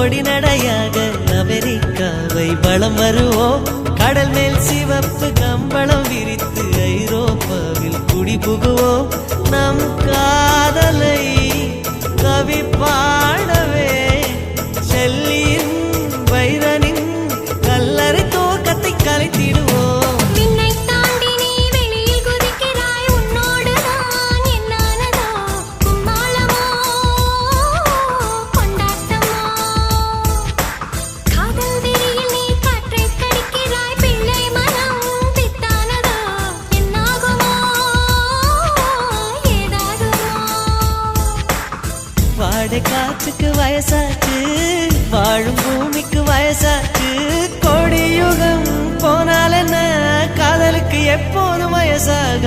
பொடி நடையாக அமெரிக்காவை வலம் வருவோம். கடல் மேல் சிவப்பு கம்பளம் விரித்து ஐரோப்பாவில் குடி புகுவோம். நம் காதலை கவி பாடவே செல்லியின் வைரனின் கல்லறை தோக்கத்தை கலைத்திடுவோம். வாடை காற்றுக்கு வயசாச்சு, வாழும் பூமிக்கு வயசாச்சு. கோடி யுகம் போனால் என்ன, காதலுக்கு எப்போதும் வயசாக